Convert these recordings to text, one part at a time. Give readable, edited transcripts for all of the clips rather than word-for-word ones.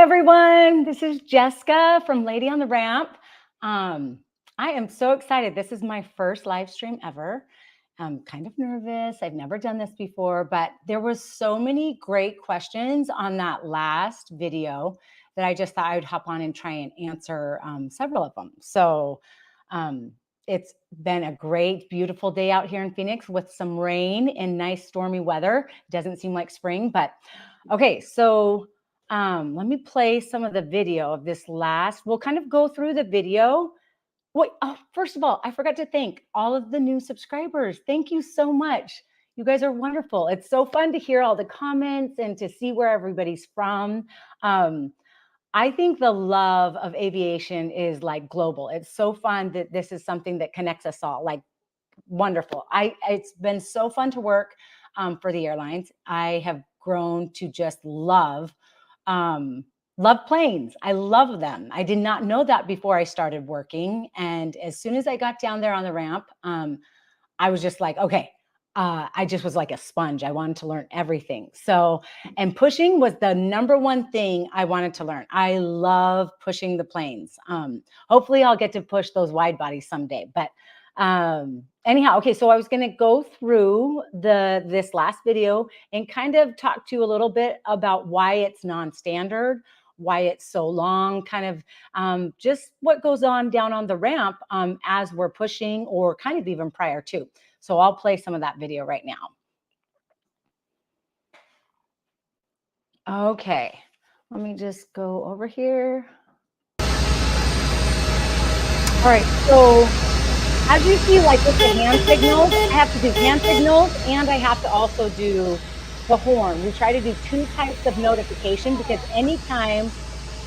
everyone. This is Jessica from Lady on the Ramp. I am so excited. This is my first live stream ever. I'm kind of nervous. I've never done this before, but there was so many great questions on that last video that I just thought I would hop on and try and answer several of them. So it's been a great, beautiful day out here in Phoenix with some rain and nice stormy weather. Doesn't seem like spring, but okay. So let me play some of the video of this last. We'll kind of go through the video. Wait, first of all, I forgot to thank all of the new subscribers. Thank you so much. You guys are wonderful. It's so fun to hear all the comments and to see where everybody's from. I think the love of aviation is like global. It's so fun that this is something that connects us all. Like wonderful. It's been so fun to work for the airlines. I have grown to just love planes. I love them. I did not know that before I started working. And as soon as I got down there on the ramp, I was just like, okay, I just was like a sponge. I wanted to learn everything. So, and pushing was the number one thing I wanted to learn. I love pushing the planes. Hopefully I'll get to push those wide bodies someday, but anyhow, okay, so I was going to go through this last video and kind of talk to you a little bit about why it's non-standard, why it's so long, kind of just what goes on down on the ramp as we're pushing, or kind of even prior to. So I'll play some of that video right now. Okay, let me just go over here. All right, so as you see, like with the hand signals, I have to do hand signals and I have to also do the horn. We try to do two types of notification because anytime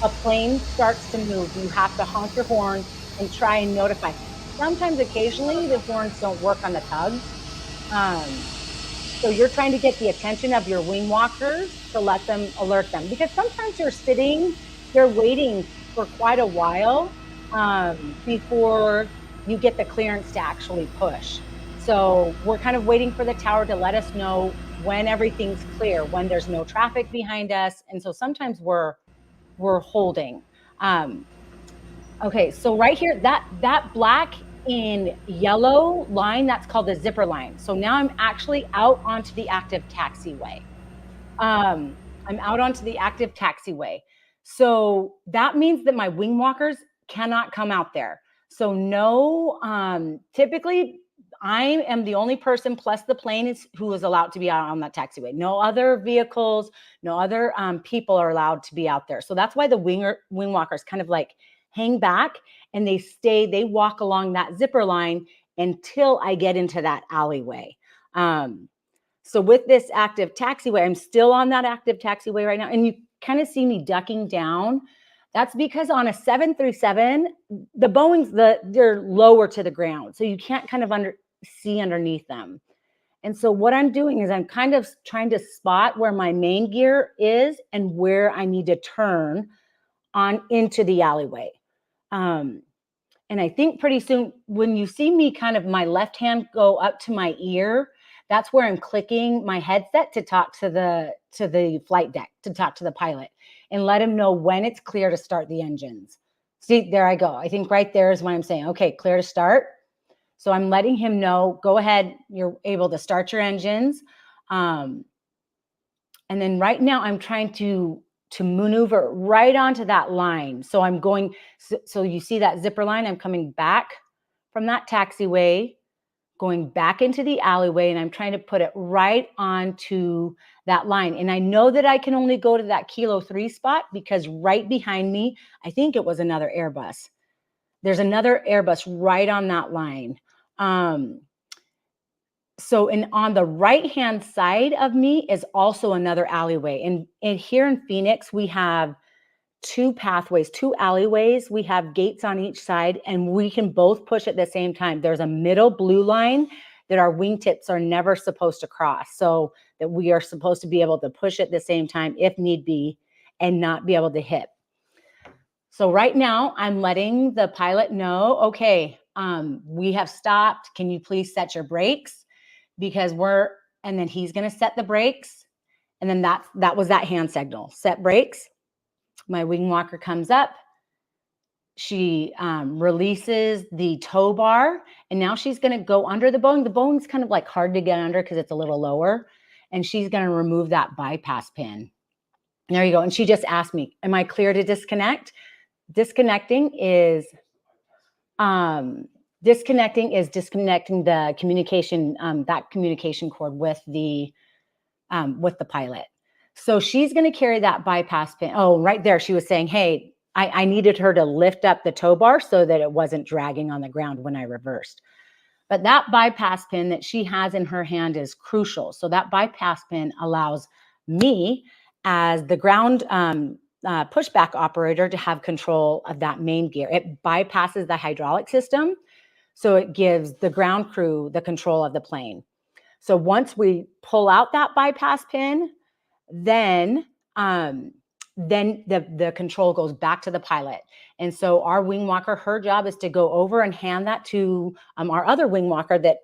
a plane starts to move, you have to honk your horn and try and notify. Sometimes, occasionally, the horns don't work on the tugs. So you're trying to get the attention of your wing walkers to let them alert them, because sometimes they're waiting for quite a while before you get the clearance to actually push. So we're kind of waiting for the tower to let us know when everything's clear, when there's no traffic behind us. And so sometimes we're holding. Okay, so right here, that black in yellow line, that's called the zipper line. So now I'm actually out onto the active taxiway. I'm out onto the active taxiway. So that means that my wing walkers cannot come out there. So no, typically I am the only person plus the plane who is allowed to be out on that taxiway. No other vehicles, no other people are allowed to be out there. So that's why the wing walkers kind of like hang back and they walk along that zipper line until I get into that alleyway. So with this active taxiway, I'm still on that active taxiway right now. And you kind of see me ducking down. That's because on a 737, the Boeings, they're lower to the ground. So you can't kind of see underneath them. And so what I'm doing is I'm kind of trying to spot where my main gear is and where I need to turn on into the alleyway. And I think pretty soon when you see me kind of my left hand go up to my ear, that's where I'm clicking my headset to talk to the flight deck, to talk to the pilot and let him know when it's clear to start the engines. See, there I go. I think right there is when I'm saying, okay, clear to start. So I'm letting him know, go ahead, you're able to start your engines. And then right now I'm trying to maneuver right onto that line. So I'm going, so you see that zipper line, I'm coming back from that taxiway, going back into the alleyway, and I'm trying to put it right onto that line. And I know that I can only go to that Kilo 3 spot because right behind me, I think it was another Airbus. There's another Airbus right on that line. So on the right-hand side of me is also another alleyway. And here in Phoenix, we have two pathways, two alleyways. We have gates on each side, and we can both push at the same time. There's a middle blue line that our wingtips are never supposed to cross, so that we are supposed to be able to push at the same time if need be and not be able to hit. So right now, I'm letting the pilot know, okay, we have stopped. Can you please set your brakes? Because and then he's going to set the brakes. And then that was that hand signal, set brakes. My wing walker comes up. She releases the tow bar, and now she's going to go under the Boeing. The Boeing's kind of like hard to get under because it's a little lower, and she's going to remove that bypass pin. There you go. And she just asked me, am I clear to disconnect? Disconnecting is disconnecting the communication, that communication cord with the pilot. So she's going to carry that bypass pin. Oh, right there. She was saying, hey, I needed her to lift up the tow bar so that it wasn't dragging on the ground when I reversed. But that bypass pin that she has in her hand is crucial. So that bypass pin allows me as the ground pushback operator to have control of that main gear. It bypasses the hydraulic system. So it gives the ground crew the control of the plane. So once we pull out that bypass pin, then the control goes back to the pilot. And so our wing walker, her job is to go over and hand that to our other wing walker that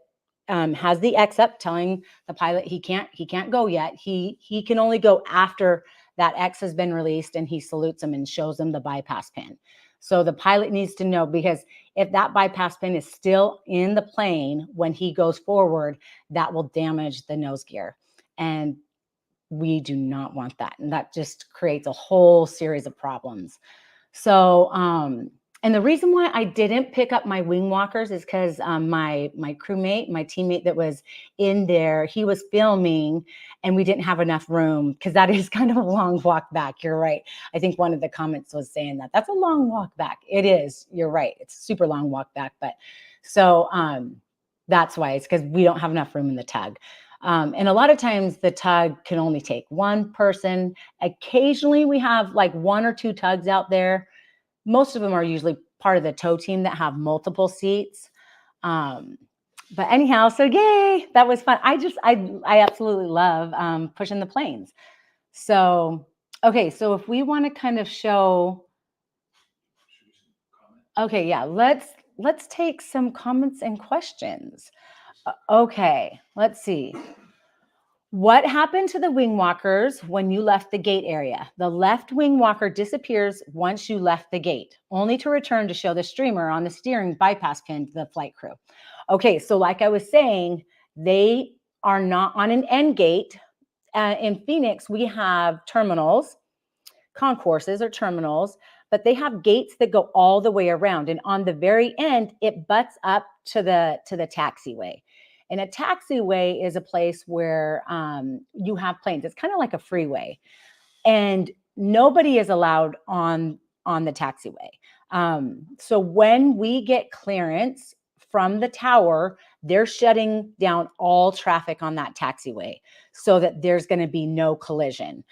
has the X up, telling the pilot he can't go yet. He can only go after that X has been released, and he salutes him and shows them the bypass pin. So the pilot needs to know, because if that bypass pin is still in the plane when he goes forward, that will damage the nose gear. And we do not want that. And that just creates a whole series of problems. So, and the reason why I didn't pick up my wing walkers is because my crewmate, my teammate that was in there, he was filming and we didn't have enough room, because that is kind of a long walk back. You're right. I think one of the comments was saying that that's a long walk back. It is. You're right. It's a super long walk back. But so that's why, it's because we don't have enough room in the tug. And a lot of times the tug can only take one person. Occasionally we have like one or two tugs out there. Most of them are usually part of the tow team that have multiple seats. But anyhow, so yay, that was fun. I absolutely love pushing the planes. So, okay, so if we want to kind of show, okay, yeah, let's take some comments and questions. Okay, let's see. What happened to the wing walkers when you left the gate area? The left wing walker disappears once you left the gate, only to return to show the streamer on the steering bypass pin to the flight crew. Okay, so like I was saying, they are not on an end gate. In Phoenix, we have terminals, concourses or terminals, but they have gates that go all the way around. And on the very end, it butts up to the taxiway. And a taxiway is a place where you have planes. It's kind of like a freeway, and nobody is allowed on the taxiway. So when we get clearance from the tower, they're shutting down all traffic on that taxiway so that there's going to be no collision.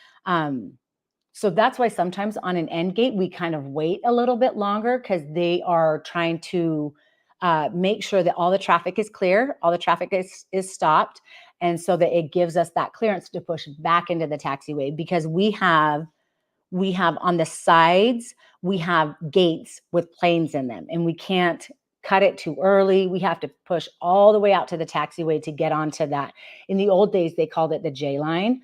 So that's why sometimes on an end gate, we kind of wait a little bit longer, because they are trying to make sure that all the traffic is clear, all the traffic is stopped. And so that it gives us that clearance to push back into the taxiway, because we have on the sides, we have gates with planes in them, and we can't cut it too early. We have to push all the way out to the taxiway to get onto that. In the old days, they called it the J line.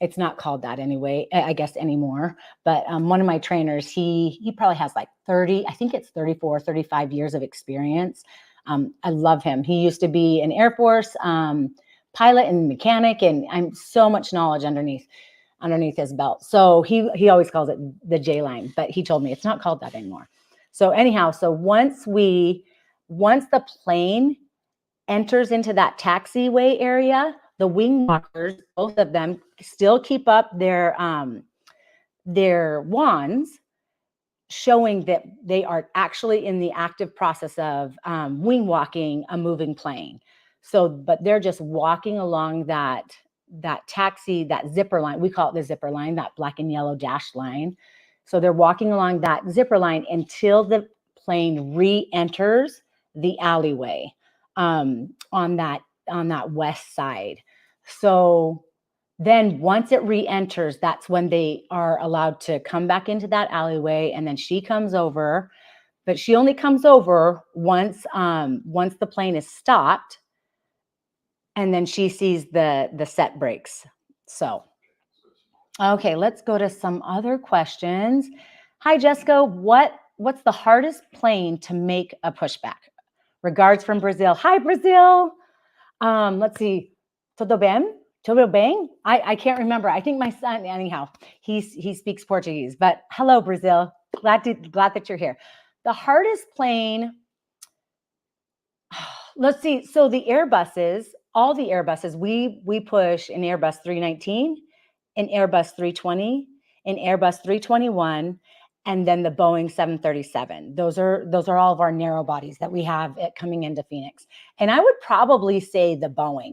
It's not called that anyway, I guess, anymore. But one of my trainers, he probably has like 30, I think it's 34, 35 years of experience. I love him. He used to be an Air Force pilot and mechanic, and I'm so much knowledge underneath his belt. So he always calls it the J line, but he told me it's not called that anymore. So anyhow, so once the plane enters into that taxiway area, the wing walkers, both of them, still keep up their wands, showing that they are actually in the active process of wing walking a moving plane. So, but they're just walking along that taxi, that zipper line. We call it the zipper line, that black and yellow dashed line. So they're walking along that zipper line until the plane re-enters the alleyway on that west side. So then once it re-enters, that's when they are allowed to come back into that alleyway. And then she comes over, but she only comes over once the plane is stopped, and then she sees the set brakes. So Okay, let's go to some other questions. Hi, Jessica. What's the hardest plane to make a pushback? Regards from Brazil. Hi, Brazil. Let's see. Tudo bem? Tudo bem? I can't remember. I think my son, anyhow, he speaks Portuguese. But hello, Brazil. Glad that you're here. The hardest plane. Let's see. So the Airbuses, all the Airbuses, we push an Airbus 319, an Airbus 320, an Airbus 321, and then the Boeing 737. Those are all of our narrow bodies that we have coming into Phoenix. And I would probably say the Boeing,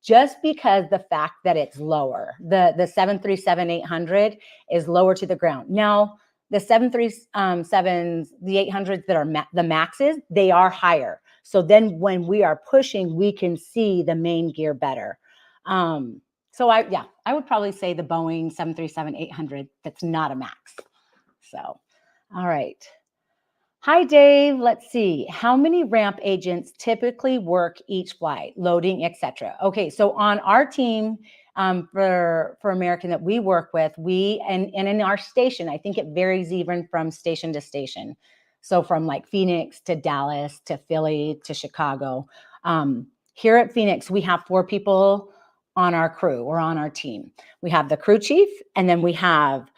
just because the fact that it's lower. The 737-800 is lower to the ground. Now, the 737s, the 800s that are the Maxes, they are higher. So then when we are pushing, we can see the main gear better. So I would probably say the Boeing 737-800 that's not a Max. So, all right. Hi, Dave. Let's see. How many ramp agents typically work each flight, loading, etc.? Okay, so on our team for American that we work with, and in our station, I think it varies even from station to station. So from like Phoenix to Dallas to Philly to Chicago. Here at Phoenix, we have 4 people on our crew or on our team. We have the crew chief, and then we have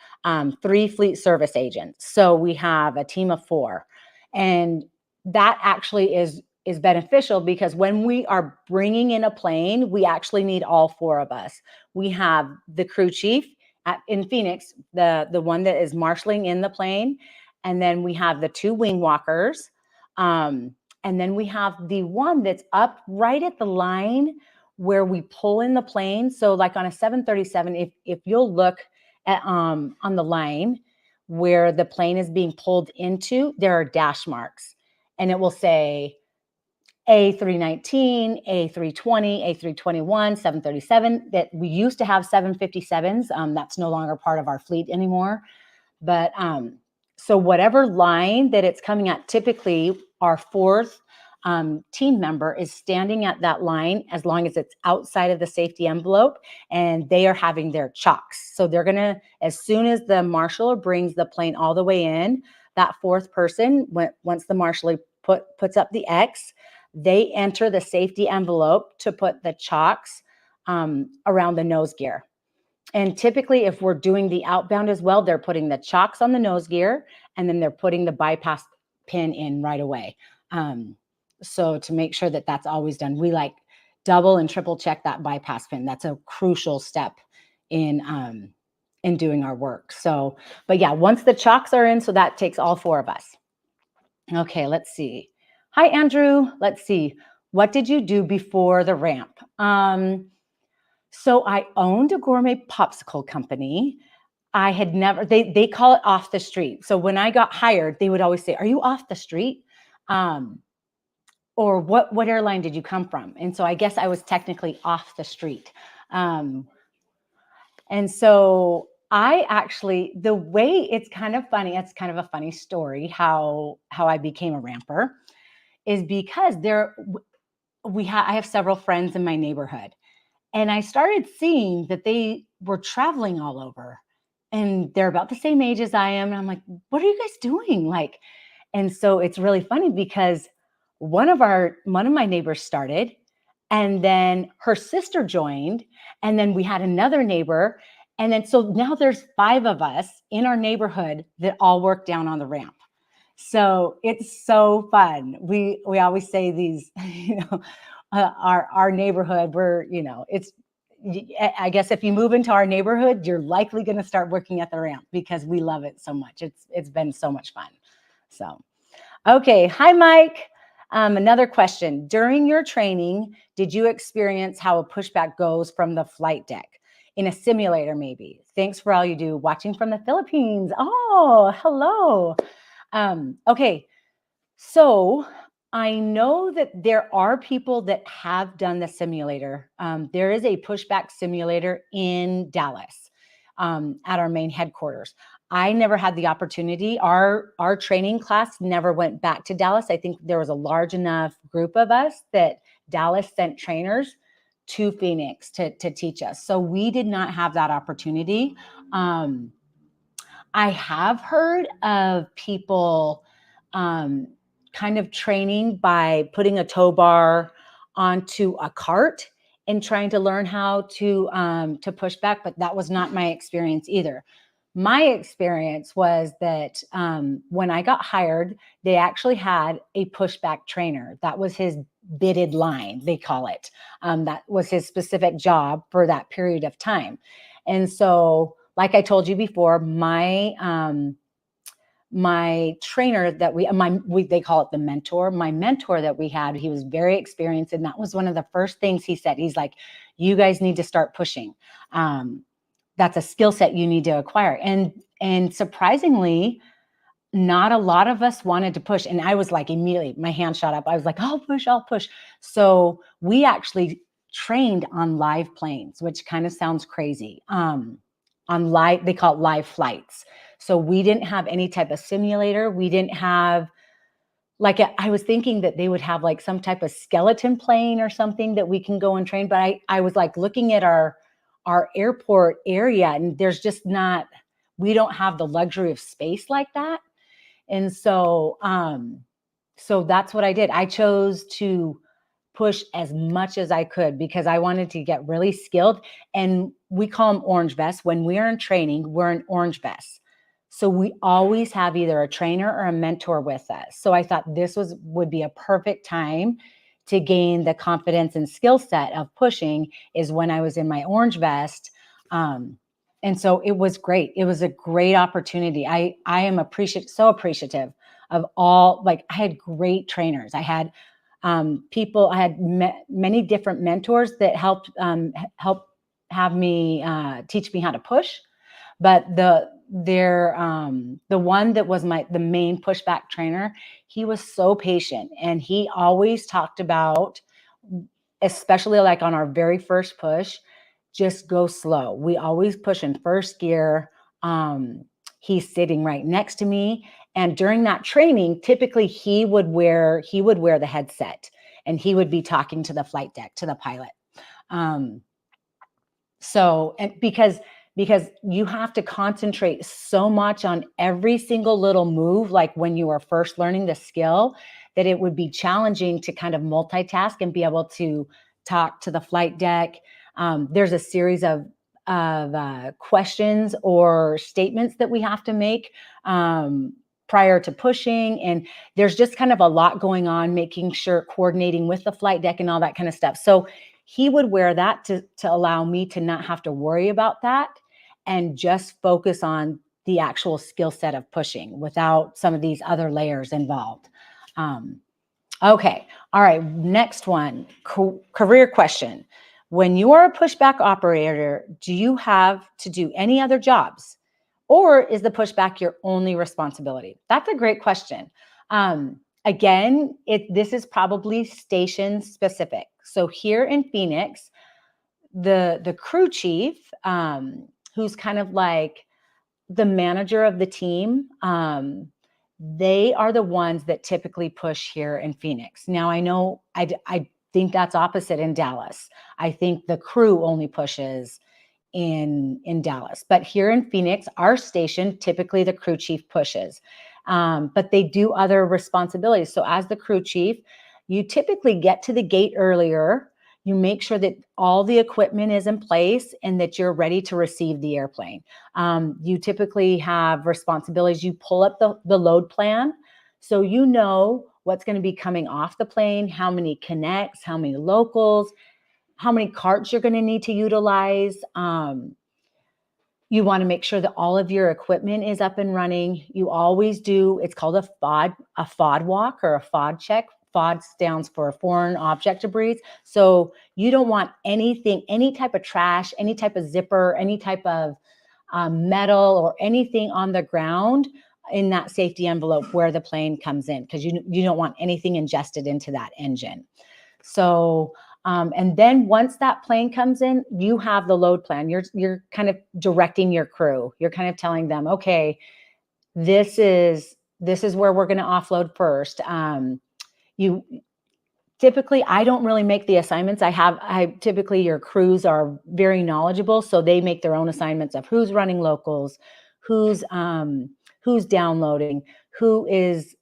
3 fleet service agents. So we have a team of 4. And that actually is beneficial because when we are bringing in a plane, we actually need all 4 of us. We have the crew chief in Phoenix, the one that is marshaling in the plane. And then we have the 2 wing walkers. And then we have the one that's up right at the line where we pull in the plane. So like on a 737, if you'll look at on the line where the plane is being pulled into, there are dash marks, and it will say A319, A320, A321, 737. That we used to have 757s. That's no longer part of our fleet anymore. But so whatever line that it's coming at, typically our 4th team member is standing at that line as long as it's outside of the safety envelope, and they are having their chocks. So they're going to, as soon as the marshaller brings the plane all the way in, that 4th person, once the marshaller puts up the X, they enter the safety envelope to put the chocks around the nose gear. And typically, if we're doing the outbound as well, they're putting the chocks on the nose gear, and then they're putting the bypass pin in right away. So to make sure that that's always done, we like double and triple check that bypass pin. That's a crucial step in doing our work. So, but yeah, once the chocks are in, so that takes all 4 of us. Okay, let's see. Hi, Andrew. Let's see. What did you do before the ramp? So I owned a gourmet popsicle company. I had never, they call it off the street. So when I got hired, they would always say, "Are you off the street?" Or what airline did you come from? And so I guess I was technically off the street. And so I actually, the way it's kind of funny, it's kind of a funny story how I became a ramper is because I have several friends in my neighborhood. And I started seeing that they were traveling all over, and they're about the same age as I am. And I'm like, what are you guys doing? Like, and so it's really funny because one of my neighbors started, and then her sister joined, and then we had another neighbor. And then so now there's 5 of us in our neighborhood that all work down on the ramp. So it's so fun. We always say these, our neighborhood, it's, I guess if you move into our neighborhood, you're likely going to start working at the ramp because we love it so much. It's been so much fun. So, okay. Hi, Mike. Another question. During your training, did you experience how a pushback goes from the flight deck? In a simulator, maybe. Thanks for all you do. Watching from the Philippines. Oh, hello. Okay. So I know that there are people that have done the simulator. There is a pushback simulator in Dallas at our main headquarters. I never had the opportunity. Our training class never went back to Dallas. I think there was a large enough group of us that Dallas sent trainers to Phoenix to teach us. So we did not have that opportunity. I have heard of people kind of training by putting a tow bar onto a cart and trying to learn how to push back, but that was not my experience either. My experience was that when I got hired, they actually had a pushback trainer. That was his bitted line, they call it. That was his specific job for that period of time. And so, like I told you before, my trainer that they call it the mentor. My mentor that we had, he was very experienced, and that was one of the first things he said. He's like, "You guys need to start pushing. That's a skill set you need to acquire." And surprisingly, not a lot of us wanted to push. And I was like, immediately, my hand shot up. I was like, I'll push. So we actually trained on live planes, which kind of sounds crazy. On live, they call it live flights. So we didn't have any type of simulator. We didn't have I was thinking that they would have like some type of skeleton plane or something that we can go and train. But I was like looking at our airport area, and there's just not, we don't have the luxury of space like that. And so, so that's what I did. I chose to push as much as I could because I wanted to get really skilled. And we call them orange vests. When we're in training, we're in orange vests. So we always have either a trainer or a mentor with us. So I thought this would be a perfect time to gain the confidence and skill set of pushing is when I was in my orange vest. And so it was great. It was a great opportunity. I am so appreciative of all, like I had great trainers. I had people, I had many different mentors that helped have me teach me how to push. But the one that was the main pushback trainer, he was so patient, and he always talked about, especially like on our very first push, just go slow. We always push in first gear. He's sitting right next to me. And during that training, typically he would wear the headset, and he would be talking to the flight deck, to the pilot. So, and because you have to concentrate so much on every single little move, like when you are first learning the skill, that it would be challenging to kind of multitask and be able to talk to the flight deck. There's a series of questions or statements that we have to make prior to pushing. And there's just kind of a lot going on, making sure, coordinating with the flight deck and all that kind of stuff. So he would wear that to allow me to not have to worry about that and just focus on the actual skill set of pushing without some of these other layers involved. Okay. All right. Next one, career question. When you are a pushback operator, do you have to do any other jobs, or is the pushback your only responsibility? That's a great question. Again, this is probably station specific. So here in Phoenix, the crew chief, who's kind of like the manager of the team, they are the ones that typically push here in Phoenix. Now, I know I think that's opposite in Dallas. I think the crew only pushes in Dallas. But here in Phoenix, our station, typically the crew chief pushes. But they do other responsibilities. So as the crew chief, you typically get to the gate earlier. You make sure that all the equipment is in place and that you're ready to receive the airplane. You typically have responsibilities. You pull up the load plan, so you know what's going to be coming off the plane, how many connects, how many locals, how many carts you're going to need to utilize. You want to make sure that all of your equipment is up and running. You always do, it's called a FOD walk or a FOD check. FOD stands for foreign object debris. So you don't want anything, any type of trash, any type of zipper, any type of metal or anything on the ground in that safety envelope where the plane comes in, because you don't want anything ingested into that engine. So, and then once that plane comes in, you have the load plan. You're kind of directing your crew. You're kind of telling them, okay, this is where we're going to offload first. typically, I don't really make the assignments. Typically your crews are very knowledgeable, so they make their own assignments of who's running locals, who's downloading, who's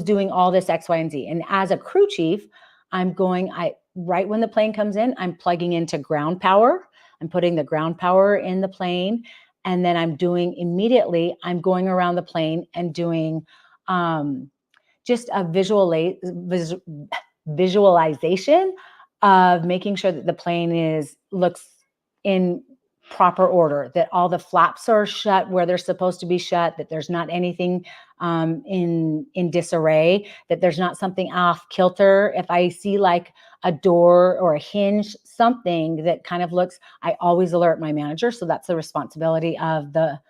doing all this X, Y, and Z. And as a crew chief, right when the plane comes in, I'm plugging into ground power. I'm putting the ground power in the plane, and then I'm going around the plane and doing just a visualization of making sure that the plane looks in proper order, that all the flaps are shut where they're supposed to be shut, that there's not anything in disarray, that there's not something off kilter. If I see like a door or a hinge, something that kind of looks, I always alert my manager. So that's the responsibility of the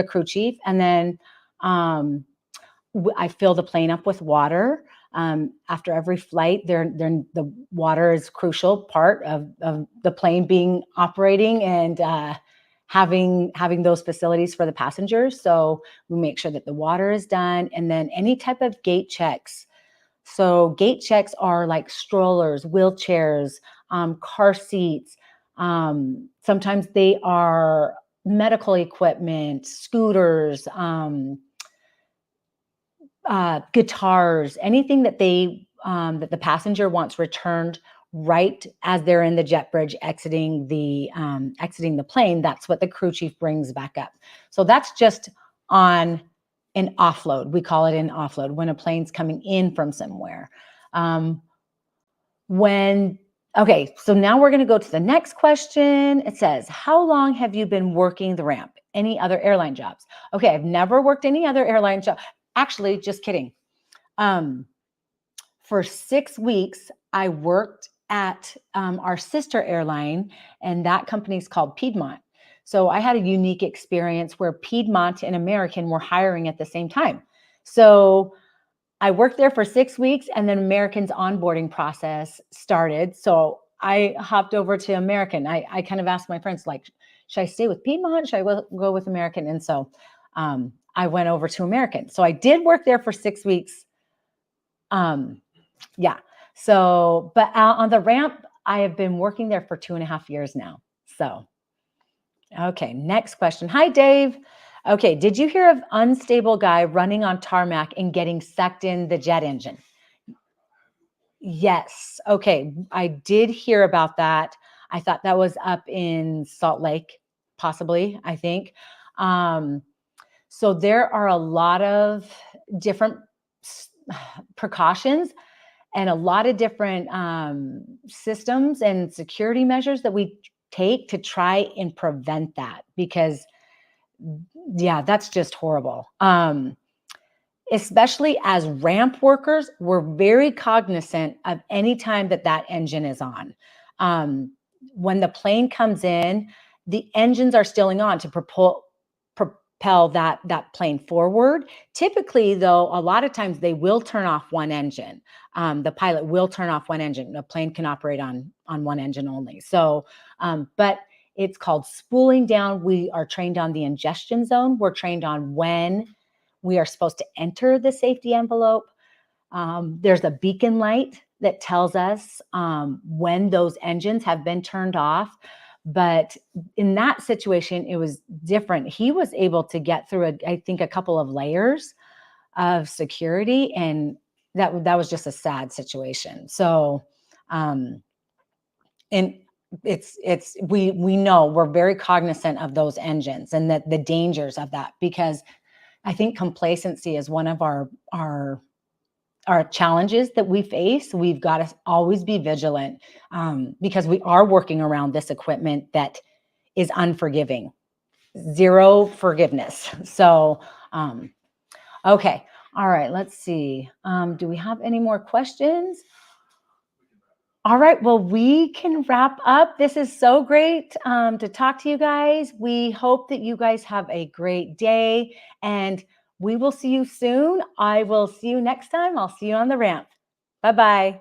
crew chief. And then I fill the plane up with water. After every flight, the water is a crucial part of the plane being operating and having those facilities for the passengers. So we make sure that the water is done, and then any type of gate checks. So gate checks are like strollers, wheelchairs, car seats. Sometimes they are medical equipment, scooters, guitars, anything that that the passenger wants returned right as they're in the jet bridge exiting the plane. That's what the crew chief brings back up. So that's just on an offload. We call it an offload when a plane's coming in from somewhere. Okay, so now we're going to go to the next question. It says, how long have you been working the ramp? Any other airline jobs? Okay, I've never worked any other airline job. Actually, just kidding. For 6 weeks, I worked at our sister airline, and that company is called Piedmont. So I had a unique experience where Piedmont and American were hiring at the same time. So I worked there for 6 weeks, and then American's onboarding process started. So I hopped over to American. I kind of asked my friends, like, should I stay with Piedmont? Should I go with American? And so I went over to American. So I did work there for 6 weeks. Yeah. So, but on the ramp, I have been working there for 2.5 years now. So, okay. Next question. Hi, Dave. Okay. Did you hear of unstable guy running on tarmac and getting sucked in the jet engine? Yes. Okay. I did hear about that. I thought that was up in Salt Lake, possibly, I think. So there are a lot of different precautions and a lot of different systems and security measures that we take to try and prevent that, because yeah, that's just horrible. Especially as ramp workers, we're very cognizant of any time that engine is on. When the plane comes in, the engines are still on to propel that plane forward. Typically, though, a lot of times they will turn off one engine. The pilot will turn off one engine. The plane can operate on one engine only. So, but it's called spooling down. We are trained on the ingestion zone. We're trained on when we are supposed to enter the safety envelope. There's a beacon light that tells us when those engines have been turned off. But in that situation, it was different. He was able to get through, I think, a couple of layers of security, and that was just a sad situation. So, and we know, we're very cognizant of those engines and that the dangers of that, because I think complacency is one of our challenges that we face. We've got to always be vigilant because we are working around this equipment that is unforgiving, zero forgiveness. So, okay. All right. Let's see. Do we have any more questions? All right. Well, we can wrap up. This is so great to talk to you guys. We hope that you guys have a great day, and we will see you soon. I will see you next time. I'll see you on the ramp. Bye-bye.